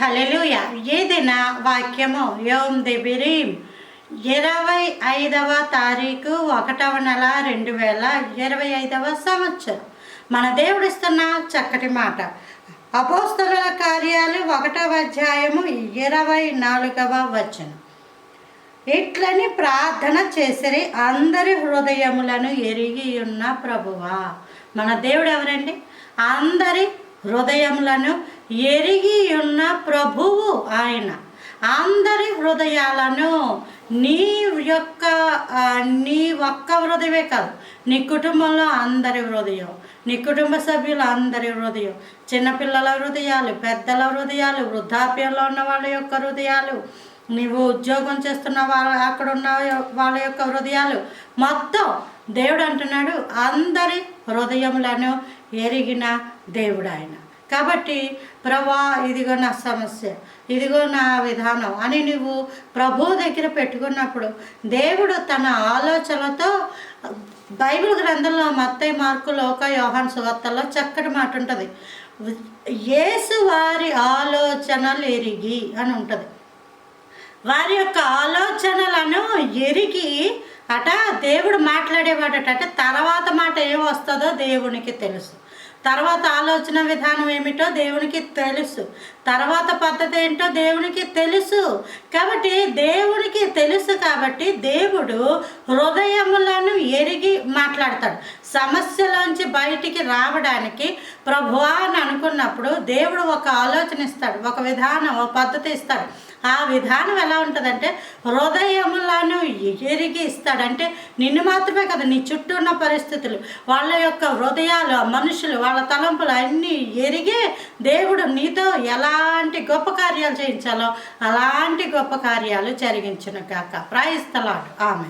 హల్లెలూయా. ఏదైనా వాక్యము యోమ్ దెబిరీం 25వ తారీఖు 1వ నెల 2025వ సంవత్సరం. మన దేవుడిస్తున్న చక్కటి మాట. అపోస్తలుల కార్యాలు 1వ అధ్యాయము 24వ వచనం. ఇట్లని ప్రార్థన చేసిరి, అందరి హృదయములను ఎరిగి ఉన్న ప్రభువా. మన దేవుడు ఎవరండి? అందరి హృదయములను ఎరిగి ఉన్న ప్రభువు ఆయన. అందరి హృదయాలను నీ ఒక్క హృదయమే కాదు, నీ కుటుంబంలో అందరి హృదయం, నీ కుటుంబ సభ్యులు అందరి హృదయం, చిన్నపిల్లల హృదయాలు, పెద్దల హృదయాలు, వృద్ధాప్యంలో ఉన్న వాళ్ళ యొక్క హృదయాలు, నీవు ఉద్యోగం చేస్తున్న అక్కడ ఉన్న వాళ్ళ యొక్క హృదయాలు, మొత్తం దేవుడు అంటున్నాడు అందరి హృదయములను ఎరిగిన దేవుడు ఆయన. కాబట్టి ప్రభా, ఇదిగో నా సమస్య, ఇదిగో నా విధానం అని నువ్వు ప్రభు దగ్గర పెట్టుకున్నప్పుడు దేవుడు తన ఆలోచనలతో బైబిల్ గ్రంథంలో మత్తయి, మార్కు, లూకా, యోహాను సువార్తల్లో చక్కటి మాట ఉంటుంది. యేసు వారి ఆలోచనలు ఎరిగి అని ఉంటుంది. వారి యొక్క ఆలోచనలను ఎరిగి దేవుడు మాట్లాడేవాడట. అంటే తర్వాత మాట ఏం వస్తుందో దేవునికి తెలుసు, తర్వాత ఆలోచన విధానం ఏమిటో దేవునికి తెలుసు, తర్వాత పద్ధతి ఏంటో దేవునికి తెలుసు. కాబట్టి దేవునికి తెలుసు కాబట్టి దేవుడు హృదయములను ఎరిగి మాట్లాడతాడు. సమస్యలోంచి బయటికి రావడానికి ప్రభువా అని అనుకున్నప్పుడు దేవుడు ఒక ఆలోచన ఇస్తాడు, ఒక విధానం, ఒక పద్ధతి ఇస్తాడు. ఆ విధానం ఎలా ఉంటుందంటే హృదయములను ఎరిగి ఇస్తాడంటే నిన్ను మాత్రమే కదా, నీ చుట్టూ ఉన్న పరిస్థితులు, వాళ్ళ యొక్క హృదయాలు, మనుషులు, వాళ్ళ తలంపులు అన్నీ ఎరిగి దేవుడు నీతో ఎలాంటి గొప్ప కార్యాలు చేయించాలో అలాంటి గొప్ప కార్యాలు జరిగించును గాక. Praise the Lord. ఆమేన్.